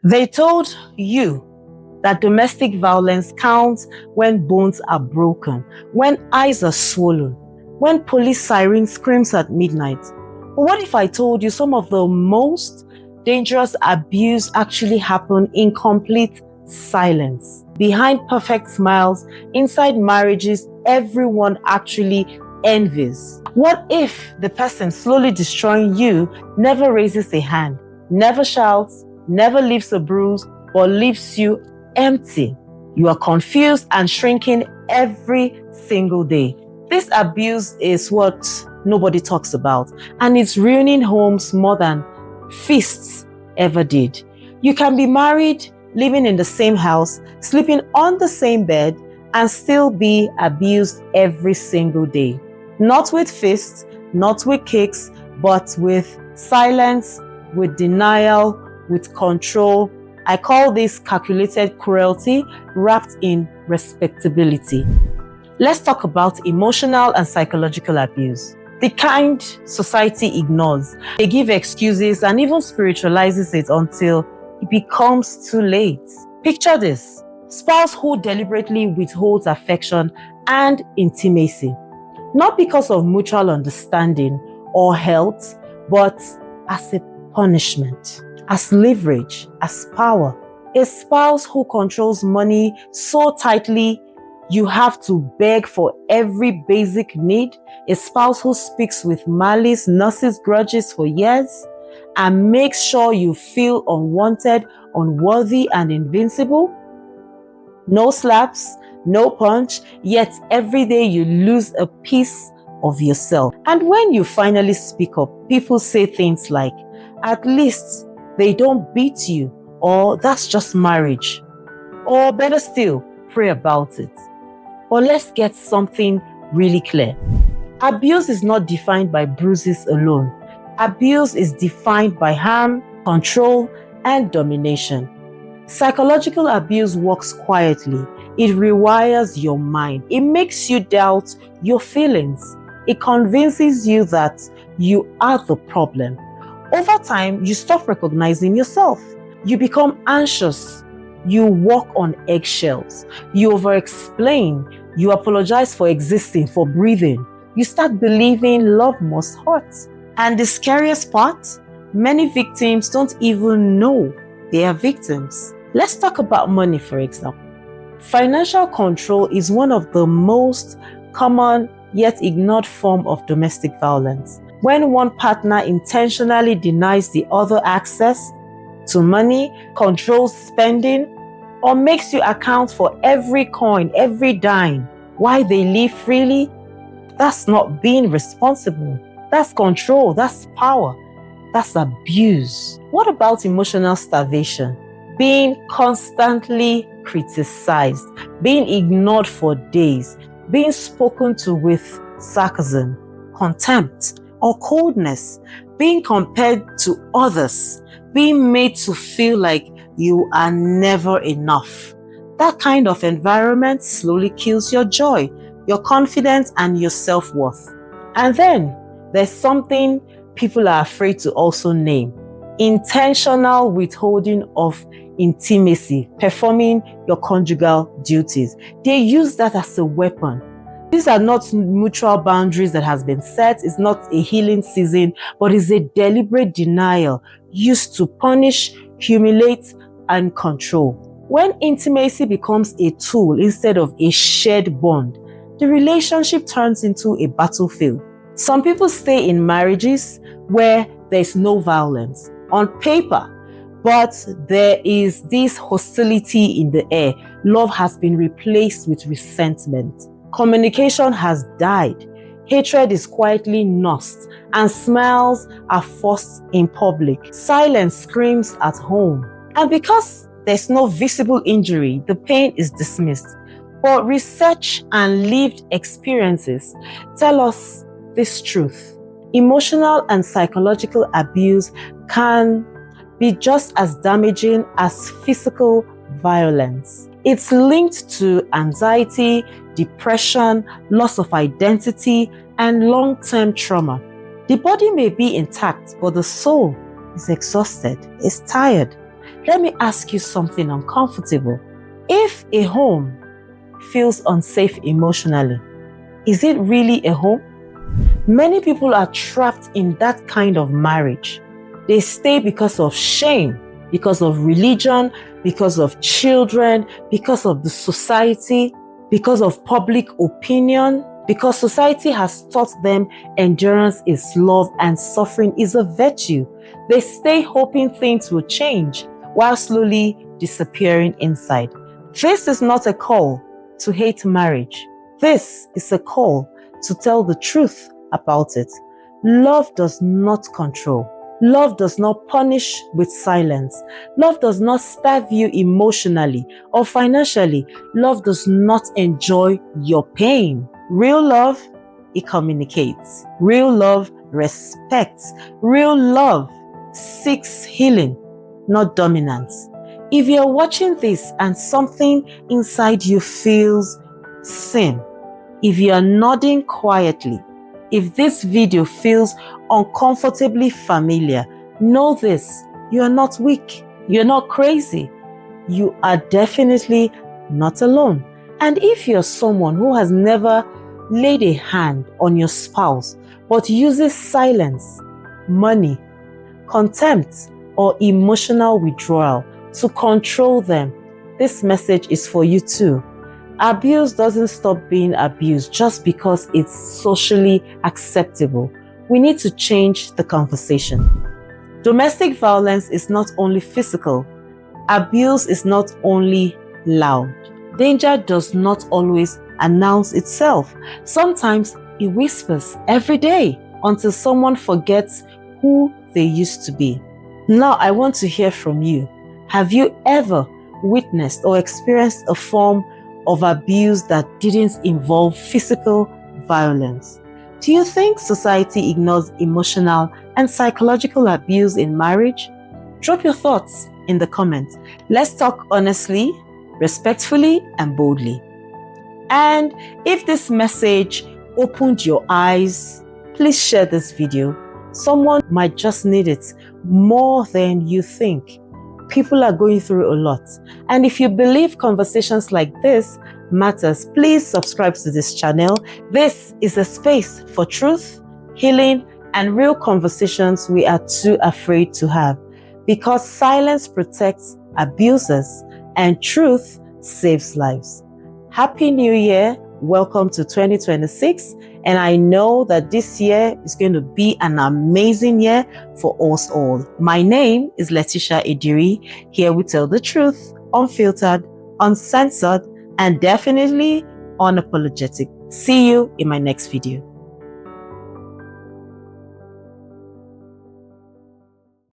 They told you that domestic violence counts when bones are broken, when eyes are swollen, when police siren screams at midnight. But what if I told you some of the most dangerous abuse actually happen in complete silence? Behind perfect smiles, inside marriages, everyone actually envies. What if the person slowly destroying you never raises a hand, never shouts, never leaves a bruise, but leaves you empty? You are confused and shrinking every single day. This abuse is what nobody talks about, and it's ruining homes more than fists ever did. You can be married, living in the same house, sleeping on the same bed, and still be abused every single day. Not with fists, not with kicks, but with silence, with denial, with control. I call this calculated cruelty wrapped in respectability. Let's talk about emotional and psychological abuse. The kind society ignores. They give excuses and even spiritualizes it until it becomes too late. Picture this: spouse who deliberately withholds affection and intimacy, not because of mutual understanding or health, but as a punishment, as leverage, as power. A spouse who controls money so tightly you have to beg for every basic need. A spouse who speaks with malice, nurses grudges for years, and makes sure you feel unwanted, unworthy, and invincible. No slaps, no punch, yet every day you lose a piece of yourself. And when you finally speak up, people say things like, "At least they don't beat you," or "That's just marriage," or better still, "Pray about it." But let's get something really clear. Abuse is not defined by bruises alone. Abuse is defined by harm, control, and domination. Psychological abuse works quietly. It rewires your mind. It makes you doubt your feelings. It convinces you that you are the problem. Over time, you stop recognizing yourself. You become anxious. You walk on eggshells. You over-explain. You apologize for existing, for breathing. You start believing love must hurt. And the scariest part, many victims don't even know they are victims. Let's talk about money, for example. Financial control is one of the most common yet ignored form of domestic violence. When one partner intentionally denies the other access to money, controls spending, or makes you account for every coin, every dime, while they live freely, that's not being responsible. That's control, that's power, that's abuse. What about emotional starvation? Being constantly criticized, being ignored for days, being spoken to with sarcasm, contempt, or coldness, being compared to others, being made to feel like you are never enough. That kind of environment slowly kills your joy, your confidence, and your self-worth. And then there's something people are afraid to also name: intentional withholding of intimacy, performing your conjugal duties. They use that as a weapon. These are not mutual boundaries that has been set. It's not a healing season, but it's a deliberate denial used to punish, humiliate, and control. When intimacy becomes a tool instead of a shared bond, the relationship turns into a battlefield. Some people stay in marriages where there's no violence on paper, but there is this hostility in the air. Love has been replaced with resentment. Communication has died. Hatred is quietly nursed, and smiles are forced in public. Silence screams at home. And because there's no visible injury, the pain is dismissed. But research and lived experiences tell us this truth: emotional and psychological abuse can be just as damaging as physical violence. It's linked to anxiety, depression, loss of identity, and long-term trauma. The body may be intact, but the soul is exhausted, is tired. Let me ask you something uncomfortable. If a home feels unsafe emotionally, is it really a home? Many people are trapped in that kind of marriage. They stay because of shame, because of religion, because of children, because of the society, because of public opinion, because society has taught them endurance is love and suffering is a virtue. They stay hoping things will change while slowly disappearing inside. This is not a call to hate marriage. This is a call to tell the truth about it. Love does not control. Love does not punish with silence. Love does not starve you emotionally or financially. Love does not enjoy your pain. Real love, it communicates. Real love respects. Real love seeks healing, not dominance. If you're watching this and something inside you feels sin, if you are nodding quietly, if this video feels uncomfortably familiar, know this: you are not weak, you're not crazy, you are definitely not alone. And if you're someone who has never laid a hand on your spouse but uses silence, money, contempt, or emotional withdrawal to control them, this message is for you too. Abuse doesn't stop being abuse just because it's socially acceptable. We need to change the conversation. Domestic violence is not only physical. Abuse is not only loud. Danger does not always announce itself. Sometimes it whispers every day until someone forgets who they used to be. Now I want to hear from you. Have you ever witnessed or experienced a form of abuse that didn't involve physical violence? Do you think society ignores emotional and psychological abuse in marriage? Drop your thoughts in the comments. Let's talk honestly, respectfully, and boldly. And if this message opened your eyes, please share this video. Someone might just need it more than you think. People are going through a lot. And if you believe conversations like this matters, please subscribe to this channel. This is a space for truth, healing, and real conversations we are too afraid to have. Because silence protects abusers and truth saves lives. Happy New Year. Welcome to 2026. And I know that this year is going to be an amazing year for us all. My name is Letitia Idiri. Here we tell the truth, unfiltered, uncensored, and definitely unapologetic. See you in my next video.